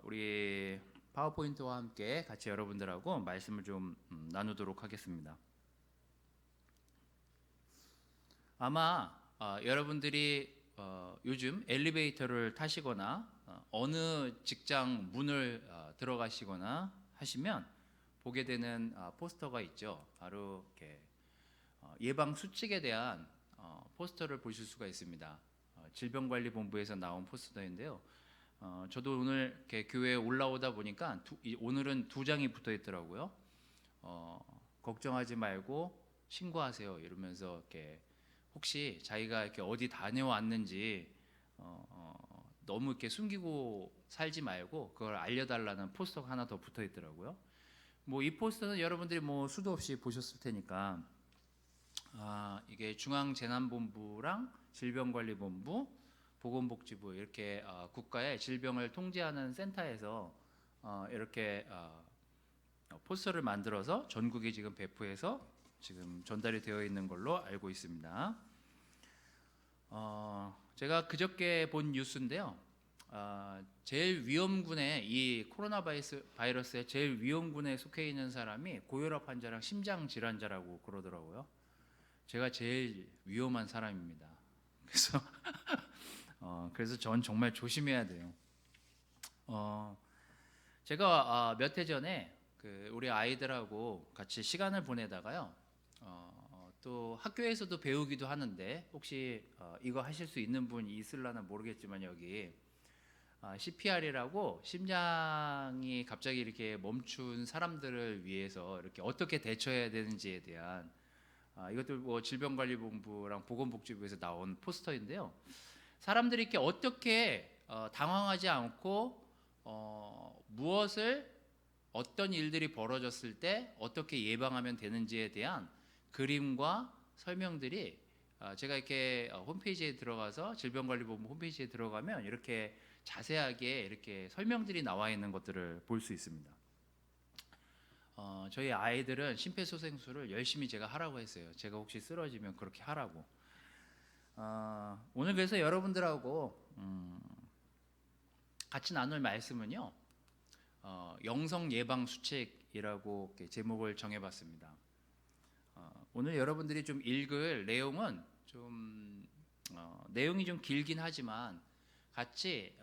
우리 파워포인트와 함께 같이 여러분들하고 말씀을 좀 나누도록 하겠습니다. 아마 여러분들이 요즘 엘리베이터를 타시거나 어느 직장 문을 들어가시거나 하시면 보게 되는 포스터가 있죠. 바로 이렇게 예방 수칙에 대한 포스터를 보실 수가 있습니다. 질병관리본부에서 나온 포스터인데요. 저도 오늘 이렇게 교회에 올라오다 보니까 오늘은 2장이 붙어 있더라고요. 걱정하지 말고 신고하세요 이러면서 이렇게 혹시 자기가 이렇게 어디 다녀왔는지 너무 이렇게 숨기고 살지 말고 그걸 알려달라는 포스터가 하나 더 붙어 있더라고요. 뭐 이 포스터는 여러분들이 뭐 수도 없이 보셨을 테니까 이게 중앙재난본부랑 질병관리본부, 보건복지부 이렇게 국가의 질병을 통제하는 센터에서 이렇게 포스터를 만들어서 전국에 지금 배포해서 지금 전달이 되어 있는 걸로 알고 있습니다. 제가 그저께 본 뉴스인데요. 제일 위험군에 이 코로나 바이러스의 제일 위험군에 속해 있는 사람이 고혈압 환자랑 심장 질환자라고 그러더라고요. 제가 제일 위험한 사람입니다. 그래서 전 정말 조심해야 돼요. 제가 몇 해 전에 우리 아이들하고 같이 시간을 보내다가요. 또 학교에서도 배우기도 하는데 혹시 이거 하실 수 있는 분이 있을라나 모르겠지만 여기 CPR이라고 심장이 갑자기 이렇게 멈춘 사람들을 위해서 이렇게 어떻게 대처해야 되는지에 대한 이것도 뭐 질병관리본부랑 보건복지부에서 나온 포스터인데요. 사람들이 이렇게 어떻게 당황하지 않고 무엇을 어떤 일들이 벌어졌을 때 어떻게 예방하면 되는지에 대한 그림과 설명들이 제가 이렇게 홈페이지에 들어가서 질병관리본부 홈페이지에 들어가면 이렇게 자세하게 이렇게 설명들이 나와 있는 것들을 볼 수 있습니다. 저희 아이들은 심폐소생술을 열심히 제가 하라고 했어요. 제가 혹시 쓰러지면 그렇게 하라고. 오늘 그래서 여러분들하고 같이 나눌 말씀은요. 영성 예방 수칙이라고 제목을 정해봤습니다. 오늘 여러분들이 좀 읽을 내용은 좀 내용이 좀 길긴 하지만 같이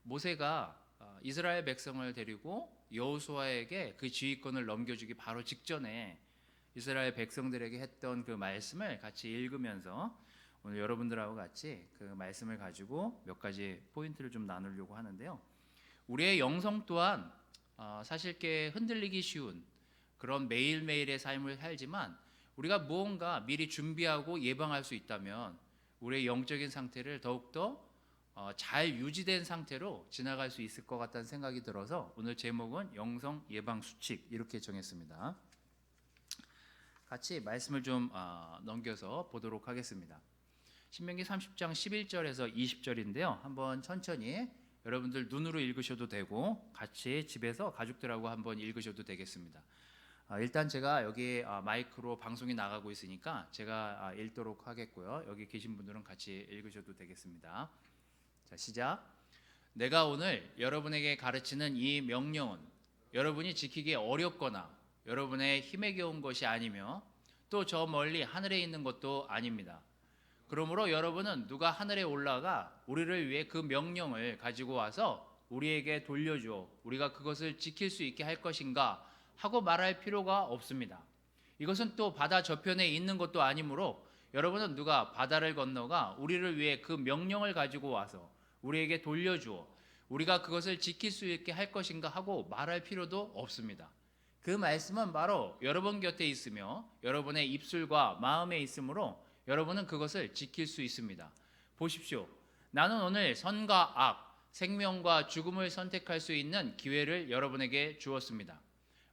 모세가 이스라엘 백성을 데리고 여호수아에게 그 지휘권을 넘겨주기 바로 직전에 이스라엘 백성들에게 했던 그 말씀을 같이 읽으면서 오늘 여러분들하고 같이 그 말씀을 가지고 몇 가지 포인트를 좀 나누려고 하는데요. 우리의 영성 또한 사실 꽤 흔들리기 쉬운 그런 매일매일의 삶을 살지만 우리가 무언가 미리 준비하고 예방할 수 있다면 우리의 영적인 상태를 더욱더 잘 유지된 상태로 지나갈 수 있을 것 같다는 생각이 들어서 오늘 제목은 영성 예방 수칙 이렇게 정했습니다. 같이 말씀을 좀 넘겨서 보도록 하겠습니다. 신명기 30장 11절에서 20절인데요. 한번 천천히 여러분들 눈으로 읽으셔도 되고 같이 집에서 가족들하고 한번 읽으셔도 되겠습니다. 일단 제가 여기 마이크로 방송이 나가고 있으니까 제가 읽도록 하겠고요. 여기 계신 분들은 같이 읽으셔도 되겠습니다. 자, 시작. 내가 오늘 여러분에게 가르치는 이 명령은 여러분이 지키기 어렵거나 여러분의 힘에 겨운 것이 아니며 또 저 멀리 하늘에 있는 것도 아닙니다. 그러므로 여러분은 누가 하늘에 올라가 우리를 위해 그 명령을 가지고 와서 우리에게 돌려주어 우리가 그것을 지킬 수 있게 할 것인가 하고 말할 필요가 없습니다. 이것은 또 바다 저편에 있는 것도 아니므로 여러분은 누가 바다를 건너가 우리를 위해 그 명령을 가지고 와서 우리에게 돌려주어 우리가 그것을 지킬 수 있게 할 것인가 하고 말할 필요도 없습니다. 그 말씀은 바로 여러분 곁에 있으며 여러분의 입술과 마음에 있으므로 여러분은 그것을 지킬 수 있습니다. 보십시오. 나는 오늘 선과 악, 생명과 죽음을 선택할 수 있는 기회를 여러분에게 주었습니다.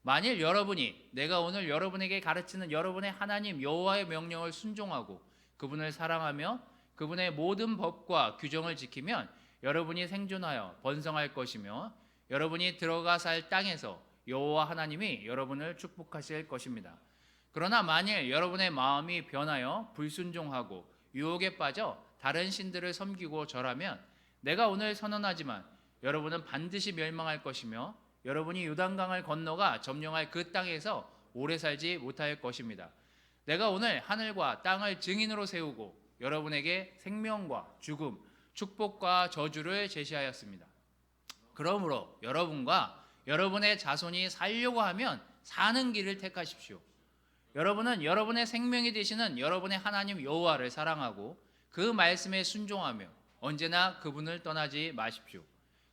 만일 여러분이 내가 오늘 여러분에게 가르치는 여러분의 하나님 여호와의 명령을 순종하고 그분을 사랑하며 그분의 모든 법과 규정을 지키면 여러분이 생존하여 번성할 것이며 여러분이 들어가 살 땅에서 여호와 하나님이 여러분을 축복하실 것입니다. 그러나 만일 여러분의 마음이 변하여 불순종하고 유혹에 빠져 다른 신들을 섬기고 절하면 내가 오늘 선언하지만 여러분은 반드시 멸망할 것이며 여러분이 요단강을 건너가 점령할 그 땅에서 오래 살지 못할 것입니다. 내가 오늘 하늘과 땅을 증인으로 세우고 여러분에게 생명과 죽음, 축복과 저주를 제시하였습니다. 그러므로 여러분과 여러분의 자손이 살려고 하면 사는 길을 택하십시오. 여러분은 여러분의 생명이 되시는 여러분의 하나님 여호와를 사랑하고 그 말씀에 순종하며 언제나 그분을 떠나지 마십시오.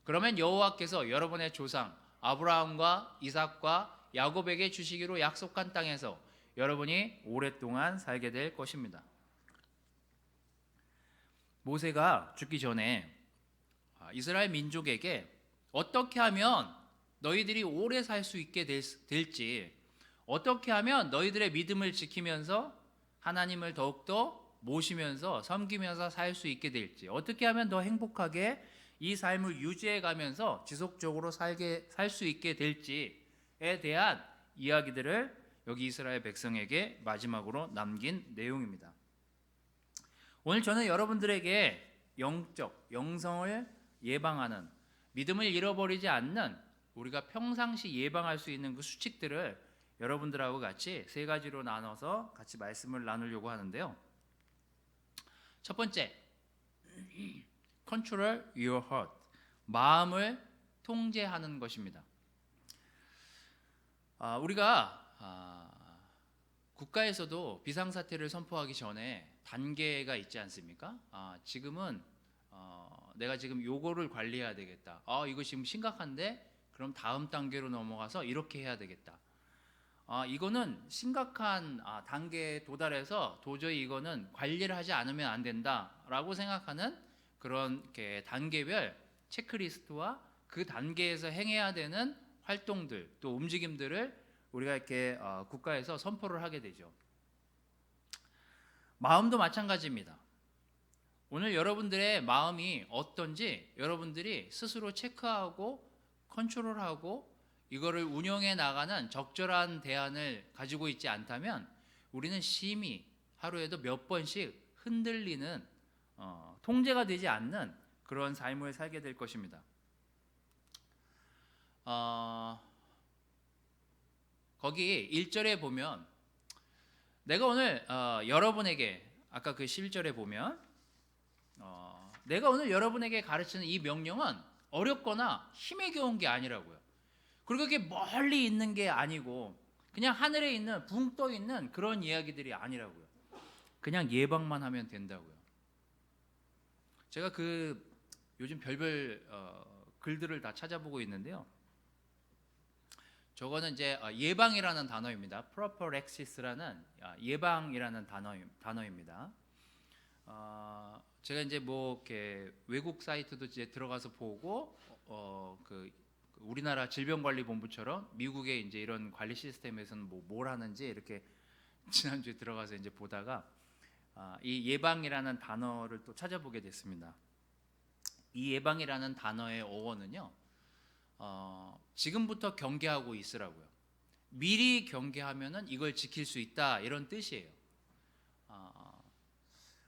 그러면 여호와께서 여러분의 조상 아브라함과 이삭과 야곱에게 주시기로 약속한 땅에서 여러분이 오랫동안 살게 될 것입니다. 모세가 죽기 전에 이스라엘 민족에게 어떻게 하면 너희들이 오래 살 수 있게 될지, 어떻게 하면 너희들의 믿음을 지키면서 하나님을 더욱더 모시면서 섬기면서 살 수 있게 될지, 어떻게 하면 더 행복하게 이 삶을 유지해 가면서 지속적으로 살 수 있게 될지에 대한 이야기들을 여기 이스라엘 백성에게 마지막으로 남긴 내용입니다. 오늘 저는 여러분들에게 영성을 예방하는, 믿음을 잃어버리지 않는, 우리가 평상시 예방할 수 있는 그 수칙들을 여러분들하고 같이 세 가지로 나눠서 같이 말씀을 나누려고 하는데요. 첫 번째, Control your heart, 마음을 통제하는 것입니다. 우리가 국가에서도 비상사태를 선포하기 전에 단계가 있지 않습니까? 지금은 내가 지금 요거를 관리해야 되겠다. 이거 지금 심각한데 그럼 다음 단계로 넘어가서 이렇게 해야 되겠다. 이거는 심각한 단계에 도달해서 도저히 이거는 관리를 하지 않으면 안 된다라고 생각하는 그런 단계별 체크리스트와 그 단계에서 행해야 되는 활동들 또 움직임들을 우리가 이렇게 국가에서 선포를 하게 되죠. 마음도 마찬가지입니다. 오늘 여러분들의 마음이 어떤지 여러분들이 스스로 체크하고 컨트롤하고 이거를 운영해 나가는 적절한 대안을 가지고 있지 않다면 우리는 심히 하루에도 몇 번씩 흔들리는 통제가 되지 않는 그런 삶을 살게 될 것입니다. 거기 1절에 보면 내가 오늘 여러분에게 아까 그 11절에 보면 내가 오늘 여러분에게 가르치는 이 명령은 어렵거나 힘에 겨운 게 아니라고요. 그리고 그게 멀리 있는 게 아니고 그냥 하늘에 있는 붕 떠 있는 그런 이야기들이 아니라고요. 그냥 예방만 하면 된다고요. 제가 요즘 별별 글들을 다 찾아보고 있는데요. 저거는 이제 예방이라는 단어입니다. prophylaxis라는 예방이라는 단어입니다. 제가 이제 이렇게 외국 사이트도 이제 들어가서 보고 우리나라 질병관리본부처럼 미국의 이제 이런 관리 시스템에서는 뭘 하는지 이렇게 지난주에 들어가서 이제 보다가 이 예방이라는 단어를 또 찾아보게 됐습니다. 이 예방이라는 단어의 어원은요, 지금부터 경계하고 있으라고요. 미리 경계하면은 이걸 지킬 수 있다 이런 뜻이에요.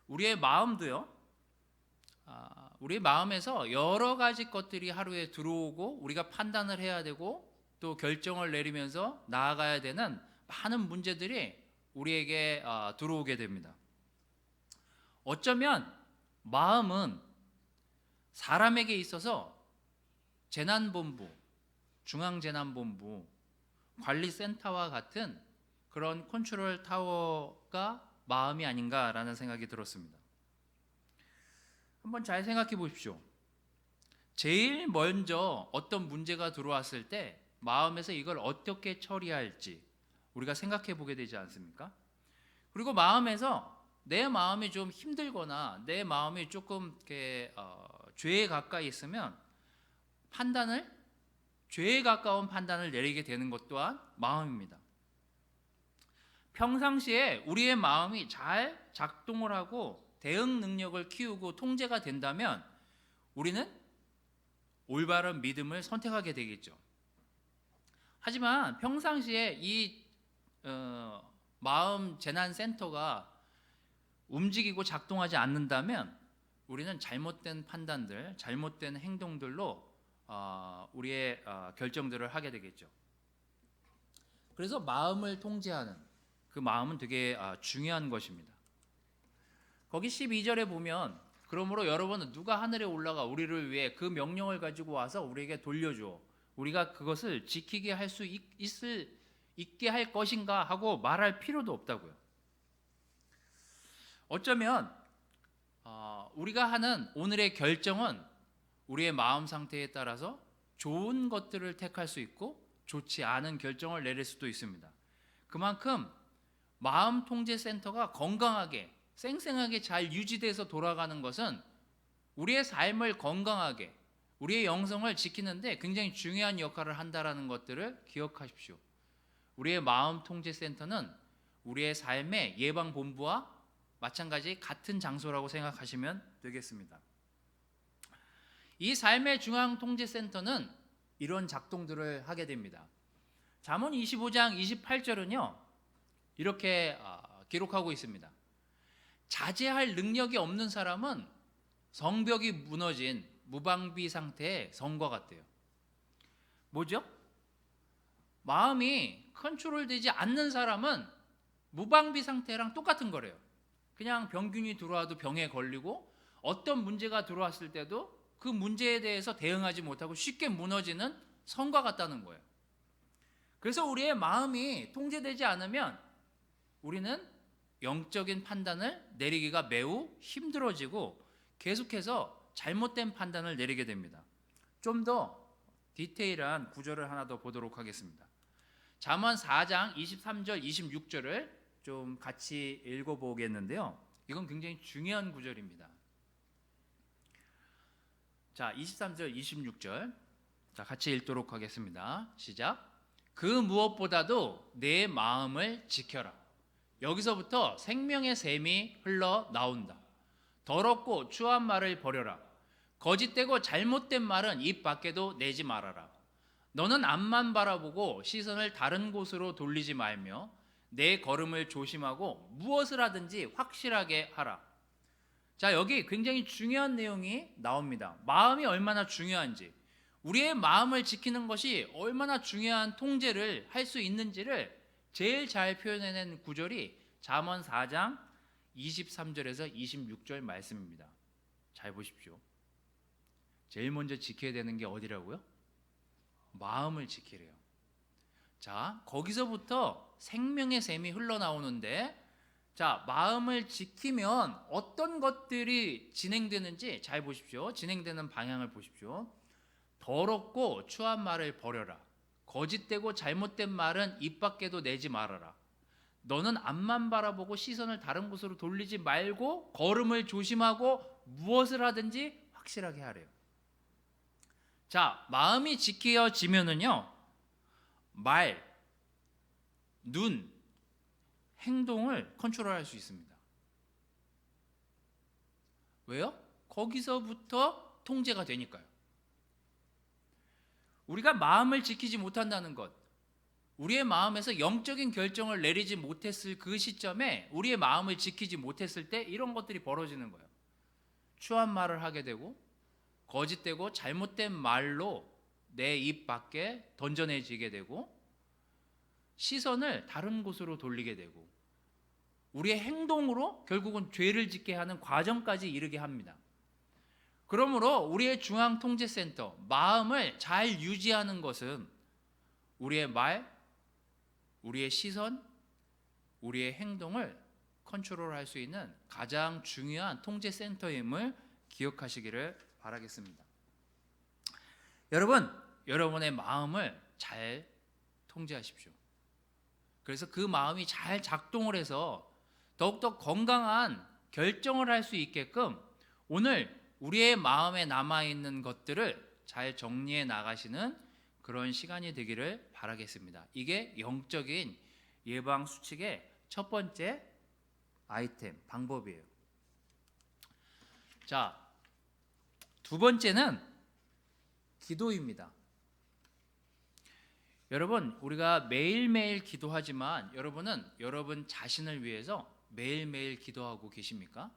우리의 마음도요. 우리 마음에서 여러 가지 것들이 하루에 들어오고 우리가 판단을 해야 되고 또 결정을 내리면서 나아가야 되는 많은 문제들이 우리에게 들어오게 됩니다. 어쩌면 마음은 사람에게 있어서 재난본부, 중앙재난본부, 관리센터와 같은 그런 컨트롤 타워가 마음이 아닌가라는 생각이 들었습니다. 한번 잘 생각해 보십시오. 제일 먼저 어떤 문제가 들어왔을 때 마음에서 이걸 어떻게 처리할지 우리가 생각해 보게 되지 않습니까? 그리고 마음에서 내 마음이 좀 힘들거나 내 마음이 조금 이렇게 죄에 가까이 있으면 죄에 가까운 판단을 내리게 되는 것 또한 마음입니다. 평상시에 우리의 마음이 잘 작동을 하고 대응 능력을 키우고 통제가 된다면 우리는 올바른 믿음을 선택하게 되겠죠. 하지만 평상시에 이 마음 재난 센터가 움직이고 작동하지 않는다면 우리는 잘못된 판단들, 잘못된 행동들로 우리의 결정들을 하게 되겠죠. 그래서 마음을 통제하는 그 마음은 되게 중요한 것입니다. 거기 12절에 보면 그러므로 여러분은 누가 하늘에 올라가 우리를 위해 그 명령을 가지고 와서 우리에게 돌려줘. 우리가 그것을 지키게 할 수 있게 할 것인가 하고 말할 필요도 없다고요. 어쩌면 우리가 하는 오늘의 결정은 우리의 마음 상태에 따라서 좋은 것들을 택할 수 있고 좋지 않은 결정을 내릴 수도 있습니다. 그만큼 마음 통제 센터가 건강하게 쌩쌩하게 잘 유지돼서 돌아가는 것은 우리의 삶을 건강하게 우리의 영성을 지키는데 굉장히 중요한 역할을 한다라는 것들을 기억하십시오. 우리의 마음 통제 센터는 우리의 삶의 예방 본부와 마찬가지 같은 장소라고 생각하시면 되겠습니다. 이 삶의 중앙 통제 센터는 이런 작동들을 하게 됩니다. 잠언 25장 28절은요. 이렇게 기록하고 있습니다. 자제할 능력이 없는 사람은 성벽이 무너진 무방비 상태의 성과 같대요. 뭐죠? 마음이 컨트롤되지 않는 사람은 무방비 상태랑 똑같은 거래요. 그냥 병균이 들어와도 병에 걸리고 어떤 문제가 들어왔을 때도 그 문제에 대해서 대응하지 못하고 쉽게 무너지는 성과 같다는 거예요. 그래서 우리의 마음이 통제되지 않으면 우리는 영적인 판단을 내리기가 매우 힘들어지고 계속해서 잘못된 판단을 내리게 됩니다. 좀 더 디테일한 구절을 하나 더 보도록 하겠습니다. 잠언 4장 23절 26절을 좀 같이 읽어보겠는데요. 이건 굉장히 중요한 구절입니다. 자, 23절 26절 자, 같이 읽도록 하겠습니다. 시작. 그 무엇보다도 내 마음을 지켜라. 여기서부터 생명의 샘이 흘러나온다. 더럽고 추한 말을 버려라. 거짓되고 잘못된 말은 입 밖에도 내지 말아라. 너는 앞만 바라보고 시선을 다른 곳으로 돌리지 말며 내 걸음을 조심하고 무엇을 하든지 확실하게 하라. 자, 여기 굉장히 중요한 내용이 나옵니다. 마음이 얼마나 중요한지, 우리의 마음을 지키는 것이 얼마나 중요한 통제를 할 수 있는지를 제일 잘 표현해낸 구절이 잠언 4장 23절에서 26절 말씀입니다. 잘 보십시오. 제일 먼저 지켜야 되는 게 어디라고요? 마음을 지키래요. 자, 거기서부터 생명의 샘이 흘러나오는데, 자, 마음을 지키면 어떤 것들이 진행되는지 잘 보십시오. 진행되는 방향을 보십시오. 더럽고 추한 말을 버려라. 거짓되고 잘못된 말은 입 밖에도 내지 말아라. 너는 앞만 바라보고 시선을 다른 곳으로 돌리지 말고 걸음을 조심하고 무엇을 하든지 확실하게 하래요. 자, 마음이 지켜지면은요, 말, 눈, 행동을 컨트롤할 수 있습니다. 왜요? 거기서부터 통제가 되니까요. 우리가 마음을 지키지 못한다는 것, 우리의 마음에서 영적인 결정을 내리지 못했을 그 시점에 우리의 마음을 지키지 못했을 때 이런 것들이 벌어지는 거예요. 추한 말을 하게 되고 거짓되고 잘못된 말로 내 입 밖에 던져내지게 되고 시선을 다른 곳으로 돌리게 되고 우리의 행동으로 결국은 죄를 짓게 하는 과정까지 이르게 합니다. 그러므로 우리의 중앙통제센터, 마음을 잘 유지하는 것은 우리의 말, 우리의 시선, 우리의 행동을 컨트롤할 수 있는 가장 중요한 통제센터임을 기억하시기를 바라겠습니다. 여러분, 여러분의 마음을 잘 통제하십시오. 그래서 그 마음이 잘 작동을 해서 더욱더 건강한 결정을 할 수 있게끔 오늘 우리의 마음에 남아있는 것들을 잘 정리해 나가시는 그런 시간이 되기를 바라겠습니다. 이게 영적인 예방 수칙의 첫 번째 아이템, 방법이에요. 자, 두 번째는 기도입니다. 여러분, 우리가 매일매일 기도하지만 여러분은 여러분 자신을 위해서 매일매일 기도하고 계십니까?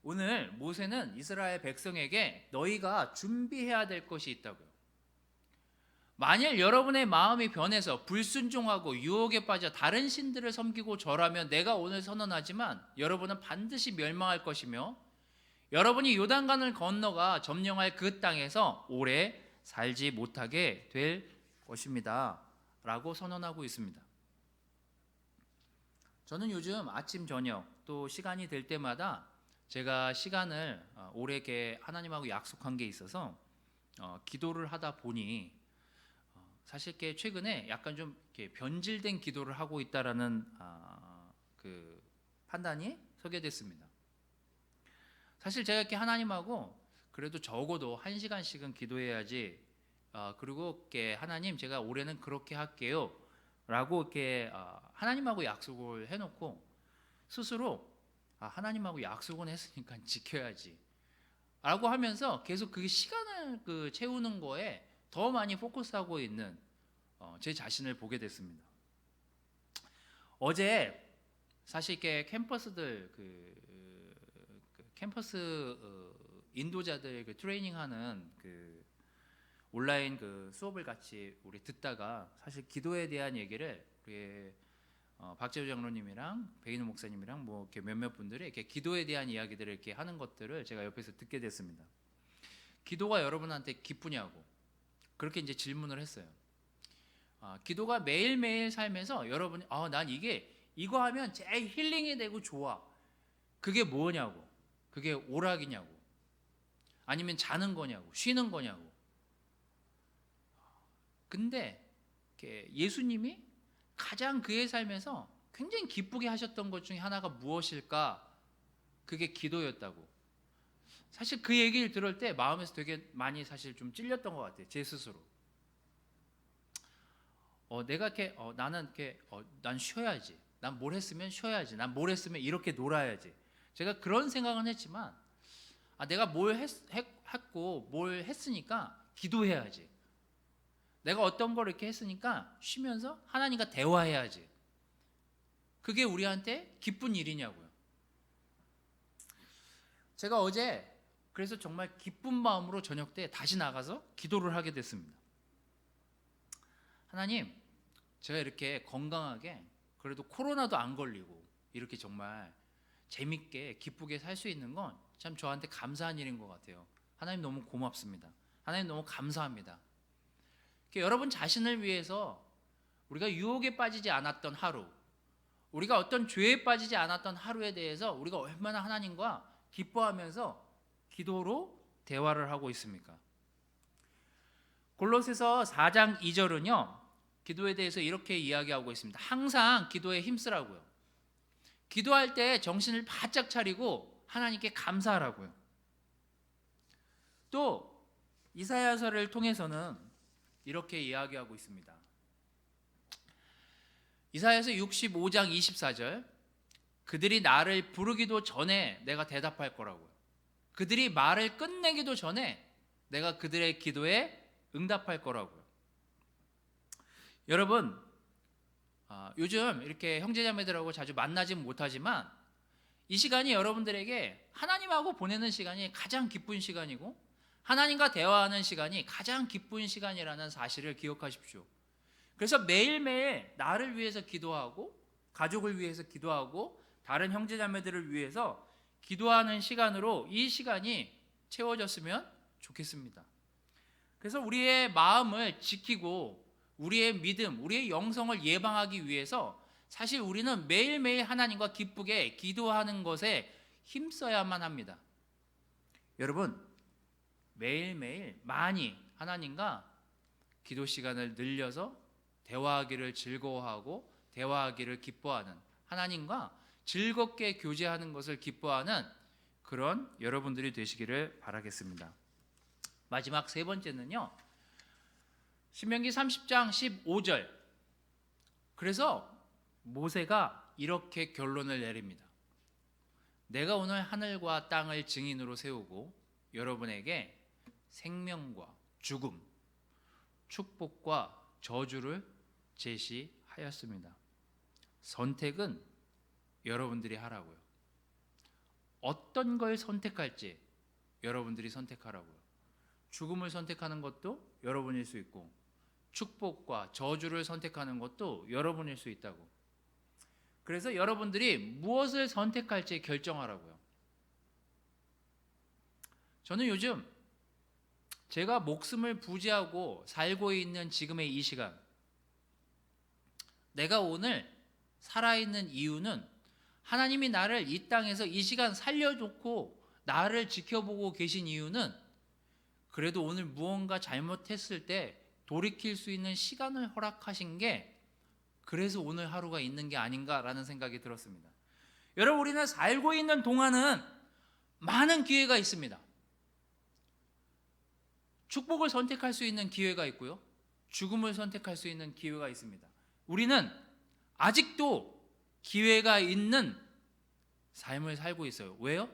오늘 모세는 이스라엘 백성에게 너희가 준비해야 될 것이 있다고요. 만일 여러분의 마음이 변해서 불순종하고 유혹에 빠져 다른 신들을 섬기고 절하면 내가 오늘 선언하지만 여러분은 반드시 멸망할 것이며 여러분이 요단강을 건너가 점령할 그 땅에서 오래 살지 못하게 될 것입니다 라고 선언하고 있습니다. 저는 요즘 아침 저녁 또 시간이 될 때마다 제가 시간을 오래 하나님하고 약속한 게 있어서 기도를 하다 보니 사실 최근에 약간 좀 변질된 기도를 하고 있다라는 그 판단이 서게 됐습니다. 사실 제가 이렇게 하나님하고 그래도 적어도 1시간씩은 기도해야지. 그리고 하나님 제가 올해는 그렇게 할게요. 라고 이렇게 하나님하고 약속을 해놓고 스스로 하나님하고 약속은 했으니까 지켜야지. 라고 하면서 계속 그 시간을 채우는 거에 더 많이 포커스하고 있는 제 자신을 보게 됐습니다. 어제 사실 이렇게 캠퍼스들 캠퍼스 인도자들 트레이닝하는 온라인 수업을 같이 우리 듣다가 사실 기도에 대한 얘기를 우리 박재우 장로님이랑 백인우 목사님이랑 뭐 이렇게 몇몇 분들이 이렇게 기도에 대한 이야기들을 이렇게 하는 것들을 제가 옆에서 듣게 됐습니다. 기도가 여러분한테 기쁘냐고 그렇게 이제 질문을 했어요. 기도가 매일매일 삶에서 여러분이 난 이거 하면 제일 힐링이 되고 좋아. 그게 뭐냐고. 그게 오락이냐고. 아니면 자는 거냐고. 쉬는 거냐고. 근데 예수님이 가장 그의 삶에서 굉장히 기쁘게 하셨던 것 중에 하나가 무엇일까? 그게 기도였다고. 사실 그 얘기를 들을 때 마음에서 되게 많이 사실 좀 찔렸던 것 같아요. 제 스스로. 내가 난 쉬어야지. 난 뭘 했으면 쉬어야지. 난 뭘 했으면 이렇게 놀아야지. 제가 그런 생각은 했지만 내가 뭘 했고 뭘 했으니까 기도해야지. 내가 어떤 걸 이렇게 했으니까 쉬면서 하나님과 대화해야지. 그게 우리한테 기쁜 일이냐고요. 제가 어제 그래서 정말 기쁜 마음으로 저녁 때 다시 나가서 기도를 하게 됐습니다. 하나님, 제가 이렇게 건강하게 그래도 코로나도 안 걸리고 이렇게 정말 재밌게 기쁘게 살 수 있는 건 참 저한테 감사한 일인 것 같아요. 하나님 너무 고맙습니다. 하나님 너무 감사합니다. 여러분 자신을 위해서 우리가 유혹에 빠지지 않았던 하루, 우리가 어떤 죄에 빠지지 않았던 하루에 대해서 우리가 얼마나 하나님과 기뻐하면서 기도로 대화를 하고 있습니까? 골로새서 4장 2절은요 기도에 대해서 이렇게 이야기하고 있습니다. 항상 기도에 힘쓰라고요. 기도할 때 정신을 바짝 차리고 하나님께 감사하라고요. 또 이사야서를 통해서는 이렇게 이야기하고 있습니다. 이사야서 65장 24절 그들이 나를 부르기도 전에 내가 대답할 거라고요. 그들이 말을 끝내기도 전에 내가 그들의 기도에 응답할 거라고요. 여러분 요즘 이렇게 형제자매들하고 자주 만나진 못하지만 이 시간이 여러분들에게 하나님하고 보내는 시간이 가장 기쁜 시간이고 하나님과 대화하는 시간이 가장 기쁜 시간이라는 사실을 기억하십시오. 그래서 매일매일 나를 위해서 기도하고 가족을 위해서 기도하고 다른 형제자매들을 위해서 기도하는 시간으로 이 시간이 채워졌으면 좋겠습니다. 그래서 우리의 마음을 지키고 우리의 믿음, 우리의 영성을 예방하기 위해서 사실 우리는 매일매일 하나님과 기쁘게 기도하는 것에 힘써야만 합니다. 여러분 매일매일 많이 하나님과 기도 시간을 늘려서 대화하기를 즐거워하고 대화하기를 기뻐하는 하나님과 즐겁게 교제하는 것을 기뻐하는 그런 여러분들이 되시기를 바라겠습니다. 마지막 세 번째는요. 신명기 30장 15절. 그래서 모세가 이렇게 결론을 내립니다. 내가 오늘 하늘과 땅을 증인으로 세우고 여러분에게 생명과 죽음, 축복과 저주를 제시하였습니다. 선택은 여러분들이 하라고요. 어떤 걸 선택할지 여러분들이 선택하라고요. 죽음을 선택하는 것도 여러분일 수 있고 축복과 저주를 선택하는 것도 여러분일 수 있다고. 그래서 여러분들이 무엇을 선택할지 결정하라고요. 저는 요즘 제가 목숨을 부지하고 살고 있는 지금의 이 시간, 내가 오늘 살아있는 이유는 하나님이 나를 이 땅에서 이 시간 살려놓고 나를 지켜보고 계신 이유는 그래도 오늘 무언가 잘못했을 때 돌이킬 수 있는 시간을 허락하신 게 그래서 오늘 하루가 있는 게 아닌가라는 생각이 들었습니다. 여러분, 우리는 살고 있는 동안은 많은 기회가 있습니다. 축복을 선택할 수 있는 기회가 있고요. 죽음을 선택할 수 있는 기회가 있습니다. 우리는 아직도 기회가 있는 삶을 살고 있어요. 왜요?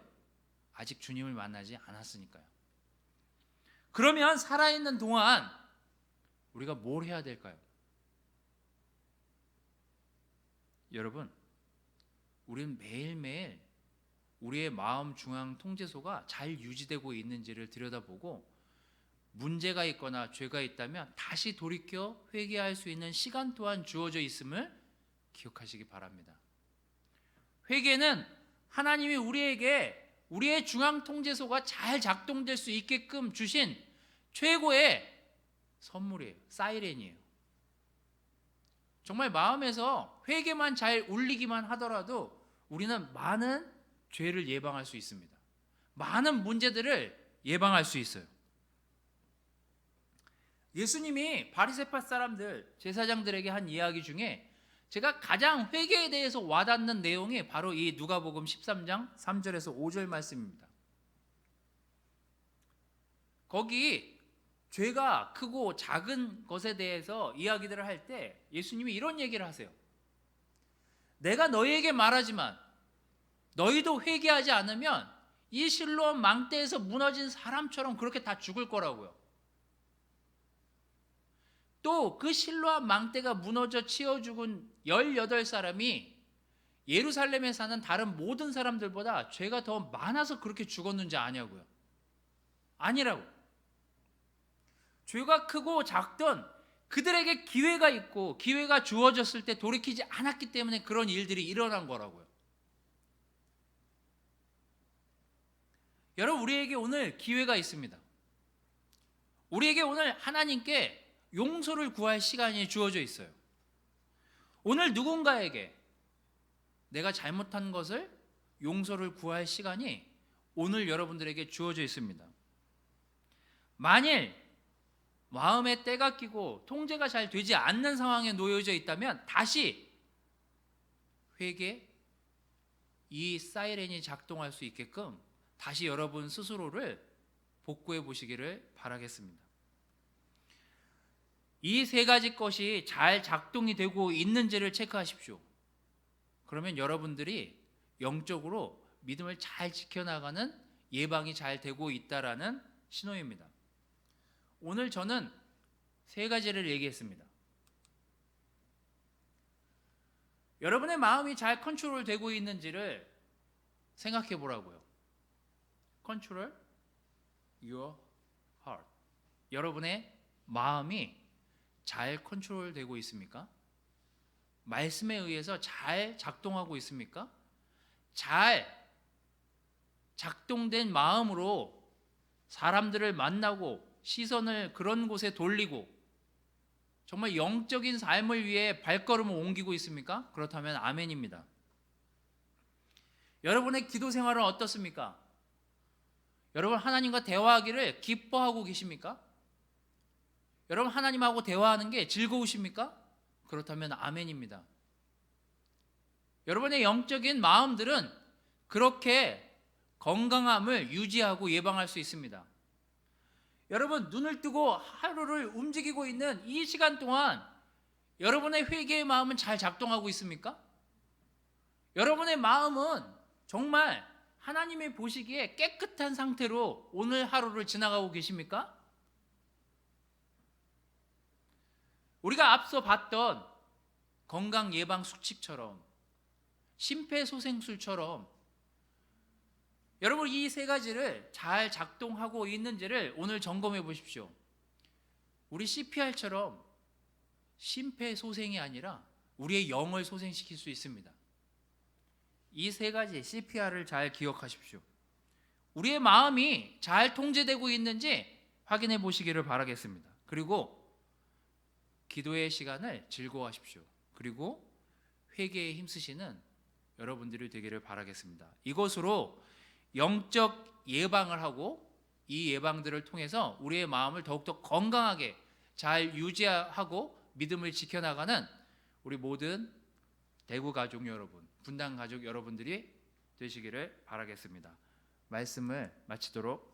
아직 주님을 만나지 않았으니까요. 그러면 살아있는 동안 우리가 뭘 해야 될까요? 여러분, 우리는 매일매일 우리의 마음 중앙 통제소가 잘 유지되고 있는지를 들여다보고 문제가 있거나 죄가 있다면 다시 돌이켜 회개할 수 있는 시간 또한 주어져 있음을 기억하시기 바랍니다. 회개는 하나님이 우리에게 우리의 중앙 통제소가 잘 작동될 수 있게끔 주신 최고의 선물이에요. 사이렌이에요. 정말 마음에서 회개만 잘 울리기만 하더라도 우리는 많은 죄를 예방할 수 있습니다. 많은 문제들을 예방할 수 있어요. 예수님이 바리새파 사람들, 제사장들에게 한 이야기 중에 제가 가장 회개에 대해서 와닿는 내용이 바로 이 누가복음 13장 3절에서 5절 말씀입니다. 거기 죄가 크고 작은 것에 대해서 이야기들을 할 때 예수님이 이런 얘기를 하세요. 내가 너희에게 말하지만 너희도 회개하지 않으면 이 실로암 망대에서 무너진 사람처럼 그렇게 다 죽을 거라고요. 또 그 실로암 망대가 무너져 치어 죽은 18사람이 예루살렘에 사는 다른 모든 사람들보다 죄가 더 많아서 그렇게 죽었는지 아냐고요. 아니라고. 죄가 크고 작던 그들에게 기회가 있고 기회가 주어졌을 때 돌이키지 않았기 때문에 그런 일들이 일어난 거라고요. 여러분, 우리에게 오늘 기회가 있습니다. 우리에게 오늘 하나님께 용서를 구할 시간이 주어져 있어요. 오늘 누군가에게 내가 잘못한 것을 용서를 구할 시간이 오늘 여러분들에게 주어져 있습니다. 만일 마음에 때가 끼고 통제가 잘 되지 않는 상황에 놓여져 있다면 다시 회개, 이 사이렌이 작동할 수 있게끔 다시 여러분 스스로를 복구해 보시기를 바라겠습니다. 이 세 가지 것이 잘 작동이 되고 있는지를 체크하십시오. 그러면 여러분들이 영적으로 믿음을 잘 지켜나가는 예방이 잘 되고 있다라는 신호입니다. 오늘 저는 세 가지를 얘기했습니다. 여러분의 마음이 잘 컨트롤 되고 있는지를 생각해 보라고요. Control your heart. 여러분의 마음이 잘 컨트롤 되고 있습니까? 말씀에 의해서 잘 작동하고 있습니까? 잘 작동된 마음으로 사람들을 만나고 시선을 그런 곳에 돌리고 정말 영적인 삶을 위해 발걸음을 옮기고 있습니까? 그렇다면 아멘입니다. 여러분의 기도 생활은 어떻습니까? 여러분 하나님과 대화하기를 기뻐하고 계십니까? 여러분 하나님하고 대화하는 게 즐거우십니까? 그렇다면 아멘입니다. 여러분의 영적인 마음들은 그렇게 건강함을 유지하고 예방할 수 있습니다. 여러분 눈을 뜨고 하루를 움직이고 있는 이 시간 동안 여러분의 회개의 마음은 잘 작동하고 있습니까? 여러분의 마음은 정말 하나님이 보시기에 깨끗한 상태로 오늘 하루를 지나가고 계십니까? 우리가 앞서 봤던 건강 예방 수칙처럼 심폐소생술처럼 여러분 이 세 가지를 잘 작동하고 있는지를 오늘 점검해 보십시오. 우리 CPR처럼 심폐소생이 아니라 우리의 영을 소생시킬 수 있습니다. 이 세 가지 CPR을 잘 기억하십시오. 우리의 마음이 잘 통제되고 있는지 확인해 보시기를 바라겠습니다. 그리고 기도의 시간을 즐거워하십시오. 그리고 회개에 힘쓰시는 여러분들이 되기를 바라겠습니다. 이것으로 영적 예방을 하고 이 예방들을 통해서 우리의 마음을 더욱더 건강하게 잘 유지하고 믿음을 지켜나가는 우리 모든 대구 가족 여러분, 분당 가족 여러분들이 되시기를 바라겠습니다. 말씀을 마치도록